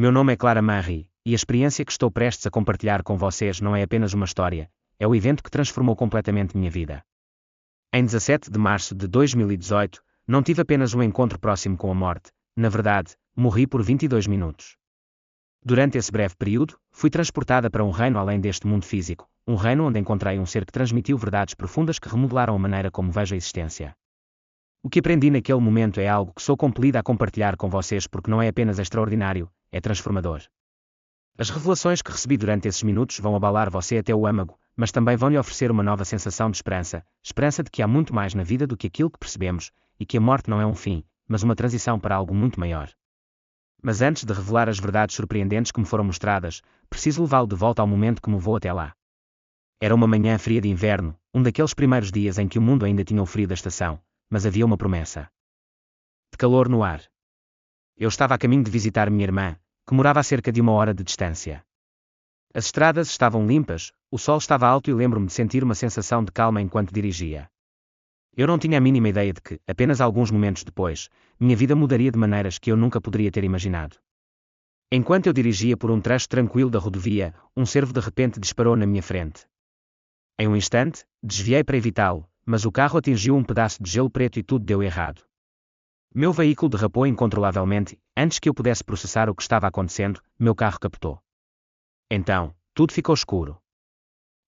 Meu nome é Clara Marie, e a experiência que estou prestes a compartilhar com vocês não é apenas uma história, é o evento que transformou completamente minha vida. Em 17 de março de 2018, não tive apenas um encontro próximo com a morte, na verdade, morri por 22 minutos. Durante esse breve período, fui transportada para um reino além deste mundo físico, um reino onde encontrei um ser que transmitiu verdades profundas que remodelaram a maneira como vejo a existência. O que aprendi naquele momento é algo que sou compelida a compartilhar com vocês porque não é apenas extraordinário, é transformador. As revelações que recebi durante esses minutos vão abalar você até o âmago, mas também vão lhe oferecer uma nova sensação de esperança, esperança de que há muito mais na vida do que aquilo que percebemos, e que a morte não é um fim, mas uma transição para algo muito maior. Mas antes de revelar as verdades surpreendentes que me foram mostradas, preciso levá-lo de volta ao momento que me levou até lá. Era uma manhã fria de inverno, um daqueles primeiros dias em que o mundo ainda tinha o frio da estação, mas havia uma promessa de calor no ar. Eu estava a caminho de visitar minha irmã, que morava a cerca de 1 hora de distância. As estradas estavam limpas, o sol estava alto e lembro-me de sentir uma sensação de calma enquanto dirigia. Eu não tinha a mínima ideia de que, apenas alguns momentos depois, minha vida mudaria de maneiras que eu nunca poderia ter imaginado. Enquanto eu dirigia por um trecho tranquilo da rodovia, um cervo de repente disparou na minha frente. Em um instante, desviei para evitá-lo, mas o carro atingiu um pedaço de gelo preto e tudo deu errado. Meu veículo derrapou incontrolavelmente, antes que eu pudesse processar o que estava acontecendo, meu carro capotou. Então, tudo ficou escuro.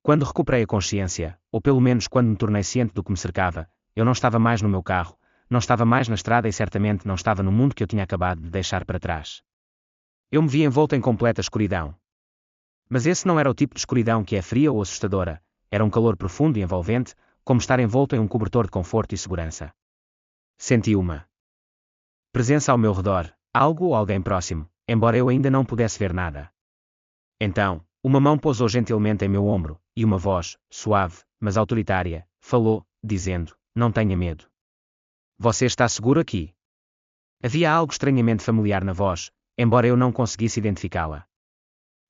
Quando recuperei a consciência, ou pelo menos quando me tornei ciente do que me cercava, eu não estava mais no meu carro, não estava mais na estrada e certamente não estava no mundo que eu tinha acabado de deixar para trás. Eu me vi envolto em completa escuridão. Mas esse não era o tipo de escuridão que é fria ou assustadora, era um calor profundo e envolvente, como estar envolto em um cobertor de conforto e segurança. Senti uma presença ao meu redor, algo ou alguém próximo, embora eu ainda não pudesse ver nada. Então, uma mão pousou gentilmente em meu ombro, e uma voz, suave, mas autoritária, falou, dizendo: "Não tenha medo. Você está seguro aqui." Havia algo estranhamente familiar na voz, embora eu não conseguisse identificá-la.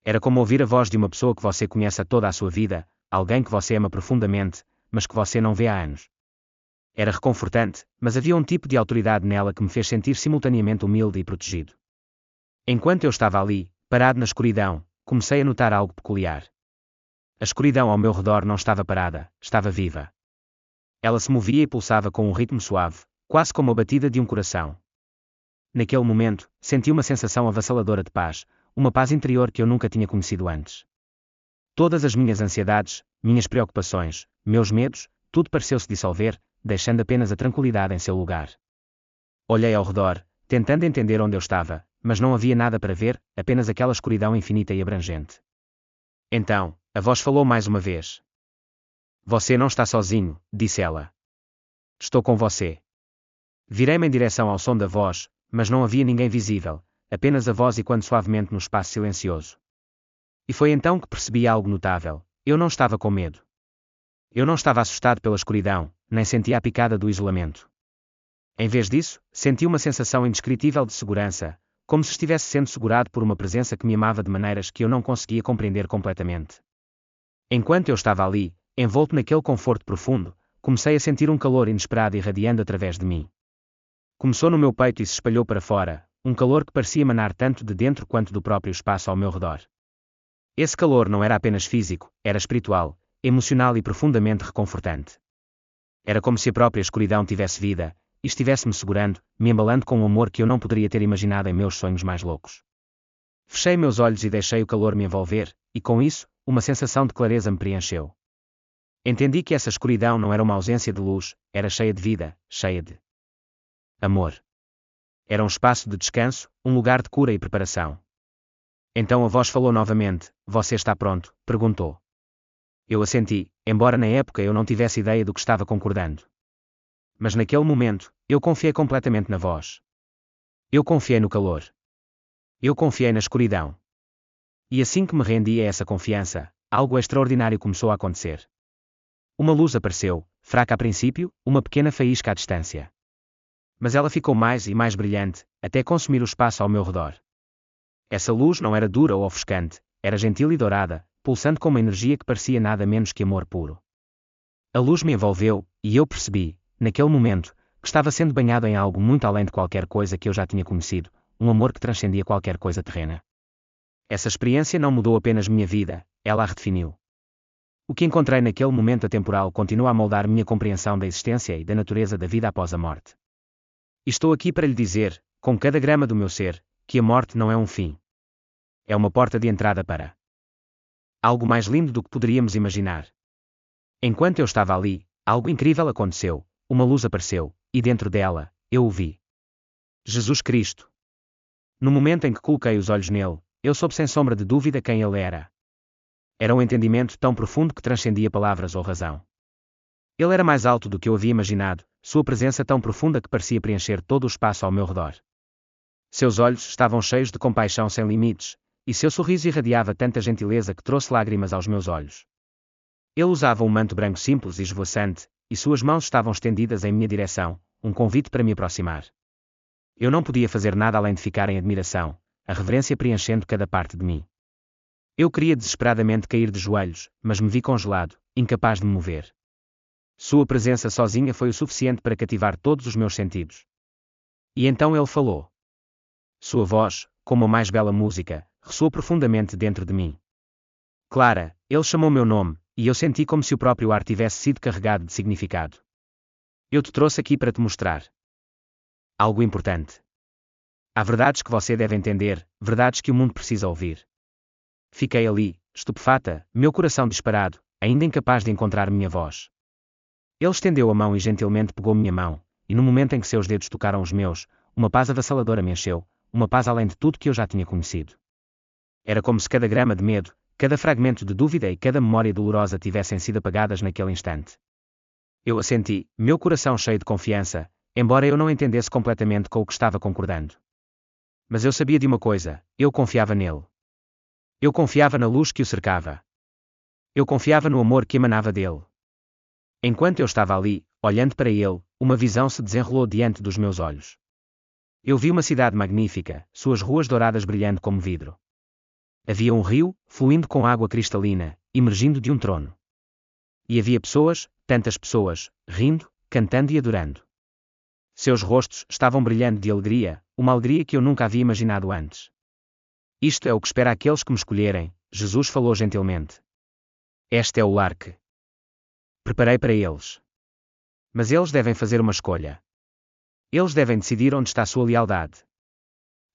Era como ouvir a voz de uma pessoa que você conhece há toda a sua vida, alguém que você ama profundamente, mas que você não vê há anos. Era reconfortante, mas havia um tipo de autoridade nela que me fez sentir simultaneamente humilde e protegido. Enquanto eu estava ali, parado na escuridão, comecei a notar algo peculiar. A escuridão ao meu redor não estava parada, estava viva. Ela se movia e pulsava com um ritmo suave, quase como a batida de um coração. Naquele momento, senti uma sensação avassaladora de paz, uma paz interior que eu nunca tinha conhecido antes. Todas as minhas ansiedades, minhas preocupações, meus medos, tudo pareceu se dissolver, deixando apenas a tranquilidade em seu lugar. Olhei ao redor, tentando entender onde eu estava, mas não havia nada para ver, apenas aquela escuridão infinita e abrangente. Então, a voz falou mais uma vez. "Você não está sozinho", disse ela. "Estou com você." Virei-me em direção ao som da voz, mas não havia ninguém visível, apenas a voz ecoando suavemente no espaço silencioso. E foi então que percebi algo notável: eu não estava com medo. Eu não estava assustado pela escuridão, nem sentia a picada do isolamento. Em vez disso, senti uma sensação indescritível de segurança, como se estivesse sendo segurado por uma presença que me amava de maneiras que eu não conseguia compreender completamente. Enquanto eu estava ali, envolto naquele conforto profundo, comecei a sentir um calor inesperado irradiando através de mim. Começou no meu peito e se espalhou para fora, um calor que parecia emanar tanto de dentro quanto do próprio espaço ao meu redor. Esse calor não era apenas físico, era espiritual, emocional e profundamente reconfortante. Era como se a própria escuridão tivesse vida, e estivesse me segurando, me embalando com um amor que eu não poderia ter imaginado em meus sonhos mais loucos. Fechei meus olhos e deixei o calor me envolver, e com isso, uma sensação de clareza me preencheu. Entendi que essa escuridão não era uma ausência de luz, era cheia de vida, cheia de amor. Era um espaço de descanso, um lugar de cura e preparação. Então a voz falou novamente: "Você está pronto?", perguntou. Eu assenti, embora na época eu não tivesse ideia do que estava concordando. Mas naquele momento, eu confiei completamente na voz. Eu confiei no calor. Eu confiei na escuridão. E assim que me rendi a essa confiança, algo extraordinário começou a acontecer. Uma luz apareceu, fraca a princípio, uma pequena faísca à distância. Mas ela ficou mais e mais brilhante, até consumir o espaço ao meu redor. Essa luz não era dura ou ofuscante, era gentil e dourada, pulsando com uma energia que parecia nada menos que amor puro. A luz me envolveu, e eu percebi, naquele momento, que estava sendo banhado em algo muito além de qualquer coisa que eu já tinha conhecido, um amor que transcendia qualquer coisa terrena. Essa experiência não mudou apenas minha vida, ela a redefiniu. O que encontrei naquele momento atemporal continua a moldar minha compreensão da existência e da natureza da vida após a morte. E estou aqui para lhe dizer, com cada grama do meu ser, que a morte não é um fim. É uma porta de entrada para algo mais lindo do que poderíamos imaginar. Enquanto eu estava ali, algo incrível aconteceu, uma luz apareceu, e dentro dela, eu o vi. Jesus Cristo. No momento em que coloquei os olhos nele, eu soube sem sombra de dúvida quem ele era. Era um entendimento tão profundo que transcendia palavras ou razão. Ele era mais alto do que eu havia imaginado, sua presença tão profunda que parecia preencher todo o espaço ao meu redor. Seus olhos estavam cheios de compaixão sem limites, e seu sorriso irradiava tanta gentileza que trouxe lágrimas aos meus olhos. Ele usava um manto branco simples e esvoaçante, e suas mãos estavam estendidas em minha direção, um convite para me aproximar. Eu não podia fazer nada além de ficar em admiração, a reverência preenchendo cada parte de mim. Eu queria desesperadamente cair de joelhos, mas me vi congelado, incapaz de me mover. Sua presença sozinha foi o suficiente para cativar todos os meus sentidos. E então ele falou. Sua voz, como a mais bela música, ressoou profundamente dentro de mim. Clara, ele chamou meu nome, e eu senti como se o próprio ar tivesse sido carregado de significado. Eu te trouxe aqui para te mostrar algo importante. Há verdades que você deve entender, verdades que o mundo precisa ouvir. Fiquei ali, estupefata, meu coração disparado, ainda incapaz de encontrar minha voz. Ele estendeu a mão e gentilmente pegou minha mão, e no momento em que seus dedos tocaram os meus, uma paz avassaladora me encheu, uma paz além de tudo que eu já tinha conhecido. Era como se cada grama de medo, cada fragmento de dúvida e cada memória dolorosa tivessem sido apagadas naquele instante. Eu a senti, meu coração cheio de confiança, embora eu não entendesse completamente com o que estava concordando. Mas eu sabia de uma coisa, eu confiava nele. Eu confiava na luz que o cercava. Eu confiava no amor que emanava dele. Enquanto eu estava ali, olhando para ele, uma visão se desenrolou diante dos meus olhos. Eu vi uma cidade magnífica, suas ruas douradas brilhando como vidro. Havia um rio, fluindo com água cristalina, emergindo de um trono. E havia pessoas, tantas pessoas, rindo, cantando e adorando. Seus rostos estavam brilhando de alegria, uma alegria que eu nunca havia imaginado antes. Isto é o que espera aqueles que me escolherem, Jesus falou gentilmente. Este é o lar que preparei para eles. Mas eles devem fazer uma escolha. Eles devem decidir onde está a sua lealdade.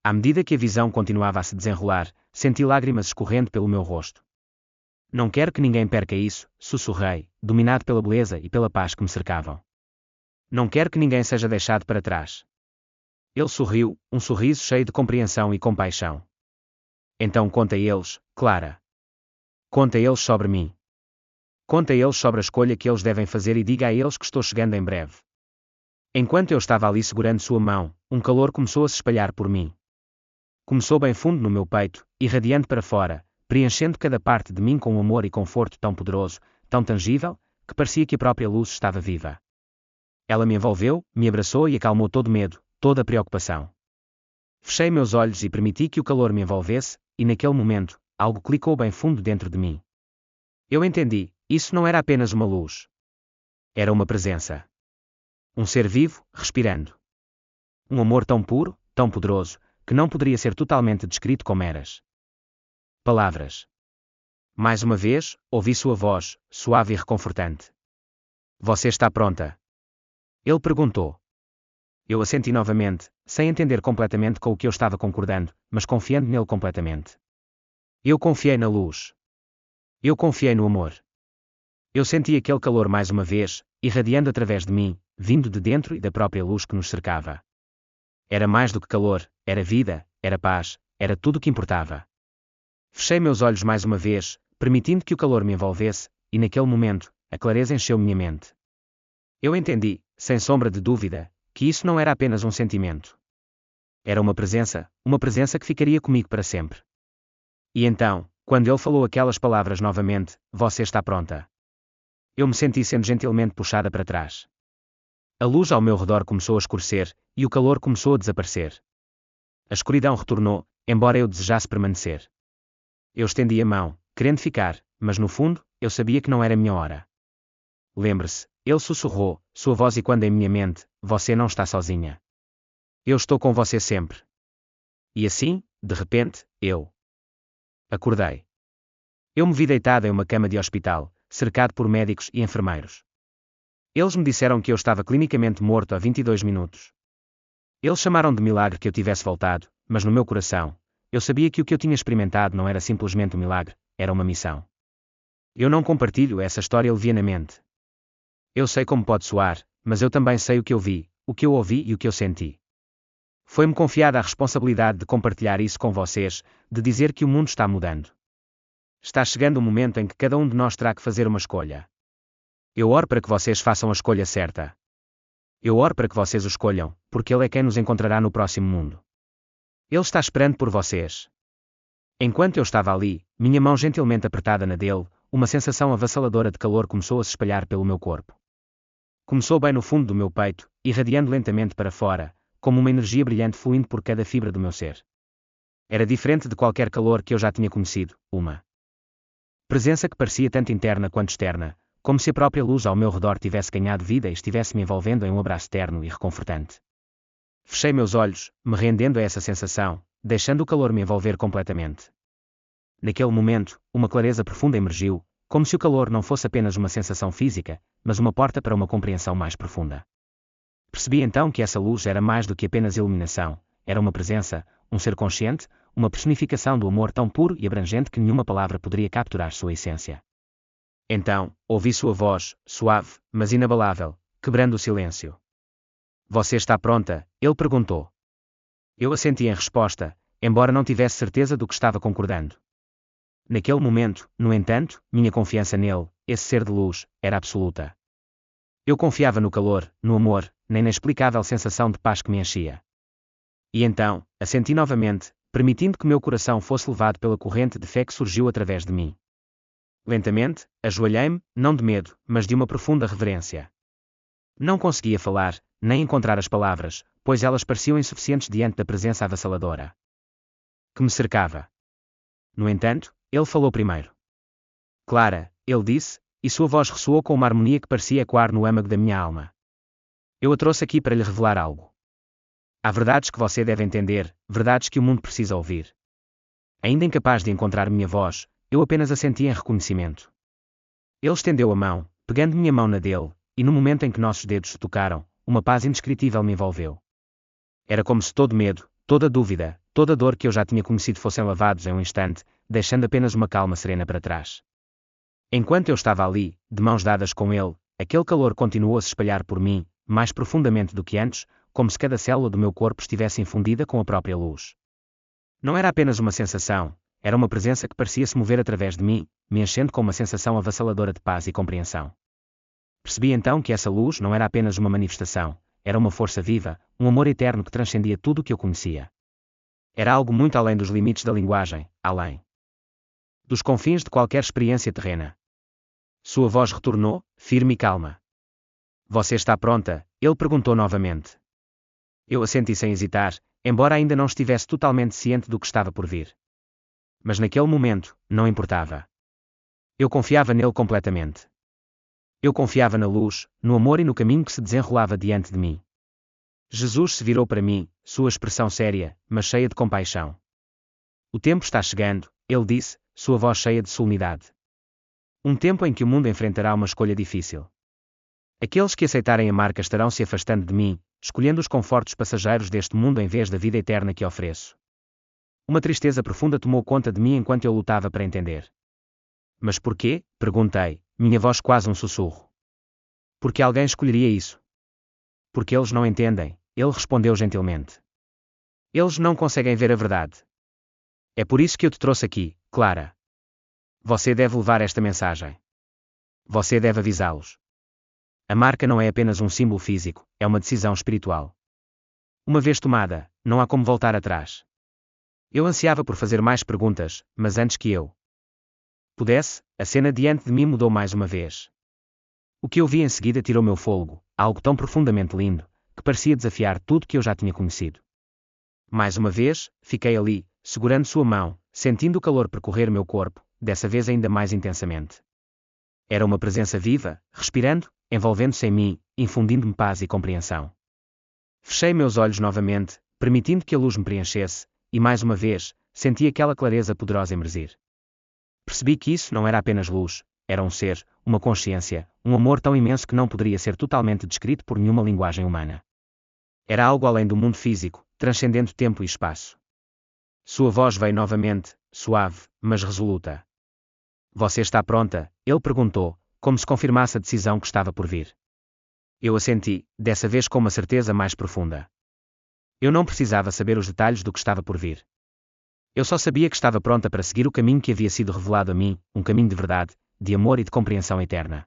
À medida que a visão continuava a se desenrolar, senti lágrimas escorrendo pelo meu rosto. Não quero que ninguém perca isso, sussurrei, dominado pela beleza e pela paz que me cercavam. Não quero que ninguém seja deixado para trás. Ele sorriu, um sorriso cheio de compreensão e compaixão. Então conta a eles, Clara. Conta a eles sobre mim. Conta a eles sobre a escolha que eles devem fazer e diga a eles que estou chegando em breve. Enquanto eu estava ali segurando sua mão, um calor começou a se espalhar por mim. Começou bem fundo no meu peito, irradiando para fora, preenchendo cada parte de mim com um amor e conforto tão poderoso, tão tangível, que parecia que a própria luz estava viva. Ela me envolveu, me abraçou e acalmou todo medo, toda a preocupação. Fechei meus olhos e permiti que o calor me envolvesse, e naquele momento, algo clicou bem fundo dentro de mim. Eu entendi, isso não era apenas uma luz. Era uma presença. Um ser vivo, respirando. Um amor tão puro, tão poderoso, que não poderia ser totalmente descrito com meras palavras. Mais uma vez, ouvi sua voz, suave e reconfortante. Você está pronta? Ele perguntou. Eu assenti novamente, sem entender completamente com o que eu estava concordando, mas confiando nele completamente. Eu confiei na luz. Eu confiei no amor. Eu senti aquele calor mais uma vez, irradiando através de mim, vindo de dentro e da própria luz que nos cercava. Era mais do que calor, era vida, era paz, era tudo o que importava. Fechei meus olhos mais uma vez, permitindo que o calor me envolvesse, e naquele momento, a clareza encheu minha mente. Eu entendi, sem sombra de dúvida, que isso não era apenas um sentimento. Era uma presença que ficaria comigo para sempre. E então, quando ele falou aquelas palavras novamente, você está pronta. Eu me senti sendo gentilmente puxada para trás. A luz ao meu redor começou a escurecer, e o calor começou a desaparecer. A escuridão retornou, embora eu desejasse permanecer. Eu estendi a mão, querendo ficar, mas no fundo, eu sabia que não era minha hora. Lembre-se, ele sussurrou, sua voz ecoando em minha mente, você não está sozinha. Eu estou com você sempre. E assim, de repente, eu Acordei. Eu me vi deitado em uma cama de hospital, cercado por médicos e enfermeiros. Eles me disseram que eu estava clinicamente morto há 22 minutos. Eles chamaram de milagre que eu tivesse voltado, mas no meu coração, eu sabia que o que eu tinha experimentado não era simplesmente um milagre, era uma missão. Eu não compartilho essa história levianamente. Eu sei como pode soar, mas eu também sei o que eu vi, o que eu ouvi e o que eu senti. Foi-me confiada a responsabilidade de compartilhar isso com vocês, de dizer que o mundo está mudando. Está chegando o momento em que cada um de nós terá que fazer uma escolha. Eu oro para que vocês façam a escolha certa. Eu oro para que vocês o escolham, porque Ele é quem nos encontrará no próximo mundo. Ele está esperando por vocês. Enquanto eu estava ali, minha mão gentilmente apertada na dele, uma sensação avassaladora de calor começou a se espalhar pelo meu corpo. Começou bem no fundo do meu peito, irradiando lentamente para fora, como uma energia brilhante fluindo por cada fibra do meu ser. Era diferente de qualquer calor que eu já tinha conhecido, uma presença que parecia tanto interna quanto externa, como se a própria luz ao meu redor tivesse ganhado vida e estivesse me envolvendo em um abraço terno e reconfortante. Fechei meus olhos, me rendendo a essa sensação, deixando o calor me envolver completamente. Naquele momento, uma clareza profunda emergiu, como se o calor não fosse apenas uma sensação física, mas uma porta para uma compreensão mais profunda. Percebi então que essa luz era mais do que apenas iluminação, era uma presença, um ser consciente, uma personificação do amor tão puro e abrangente que nenhuma palavra poderia capturar sua essência. Então, ouvi sua voz, suave, mas inabalável, quebrando o silêncio. Você está pronta? Ele perguntou. Eu assenti em resposta, embora não tivesse certeza do que estava concordando. Naquele momento, no entanto, minha confiança nele, esse ser de luz, era absoluta. Eu confiava no calor, no amor, na inexplicável sensação de paz que me enchia. E então, assenti novamente, permitindo que meu coração fosse levado pela corrente de fé que surgiu através de mim. Lentamente, ajoelhei-me, não de medo, mas de uma profunda reverência. Não conseguia falar, nem encontrar as palavras, pois elas pareciam insuficientes diante da presença avassaladora que me cercava. No entanto, ele falou primeiro. Clara, ele disse, e sua voz ressoou com uma harmonia que parecia ecoar no âmago da minha alma. Eu a trouxe aqui para lhe revelar algo. Há verdades que você deve entender, verdades que o mundo precisa ouvir. Ainda incapaz de encontrar minha voz, eu apenas assenti em reconhecimento. Ele estendeu a mão, pegando minha mão na dele, e no momento em que nossos dedos se tocaram, uma paz indescritível me envolveu. Era como se todo medo, toda dúvida, toda dor que eu já tinha conhecido fossem lavados em um instante, deixando apenas uma calma serena para trás. Enquanto eu estava ali, de mãos dadas com ele, aquele calor continuou a se espalhar por mim, mais profundamente do que antes, como se cada célula do meu corpo estivesse infundida com a própria luz. Não era apenas uma sensação, era uma presença que parecia se mover através de mim, me enchendo com uma sensação avassaladora de paz e compreensão. Percebi então que essa luz não era apenas uma manifestação, era uma força viva, um amor eterno que transcendia tudo o que eu conhecia. Era algo muito além dos limites da linguagem, além dos confins de qualquer experiência terrena. Sua voz retornou, firme e calma. Você está pronta? Ele perguntou novamente. Eu assenti sem hesitar, embora ainda não estivesse totalmente ciente do que estava por vir. Mas naquele momento, não importava. Eu confiava nele completamente. Eu confiava na luz, no amor e no caminho que se desenrolava diante de mim. Jesus se virou para mim, sua expressão séria, mas cheia de compaixão. O tempo está chegando, ele disse, sua voz cheia de solenidade. Um tempo em que o mundo enfrentará uma escolha difícil. Aqueles que aceitarem a marca estarão se afastando de mim, escolhendo os confortos passageiros deste mundo em vez da vida eterna que ofereço. Uma tristeza profunda tomou conta de mim enquanto eu lutava para entender. Mas por quê? Perguntei, minha voz quase um sussurro. Porque alguém escolheria isso? Porque eles não entendem, ele respondeu gentilmente. Eles não conseguem ver a verdade. É por isso que eu te trouxe aqui, Clara. Você deve levar esta mensagem. Você deve avisá-los. A marca não é apenas um símbolo físico, é uma decisão espiritual. Uma vez tomada, não há como voltar atrás. Eu ansiava por fazer mais perguntas, mas antes que eu pudesse, a cena diante de mim mudou mais uma vez. O que eu vi em seguida tirou meu fôlego, algo tão profundamente lindo, que parecia desafiar tudo que eu já tinha conhecido. Mais uma vez, fiquei ali, segurando sua mão, sentindo o calor percorrer meu corpo, dessa vez ainda mais intensamente. Era uma presença viva, respirando, envolvendo-se em mim, infundindo-me paz e compreensão. Fechei meus olhos novamente, permitindo que a luz me preenchesse, e mais uma vez, senti aquela clareza poderosa emergir. Percebi que isso não era apenas luz, era um ser, uma consciência, um amor tão imenso que não poderia ser totalmente descrito por nenhuma linguagem humana. Era algo além do mundo físico, transcendendo tempo e espaço. Sua voz veio novamente, suave, mas resoluta. Você está pronta? Ele perguntou, como se confirmasse a decisão que estava por vir. Eu assenti, dessa vez com uma certeza mais profunda. Eu não precisava saber os detalhes do que estava por vir. Eu só sabia que estava pronta para seguir o caminho que havia sido revelado a mim, um caminho de verdade, de amor e de compreensão eterna.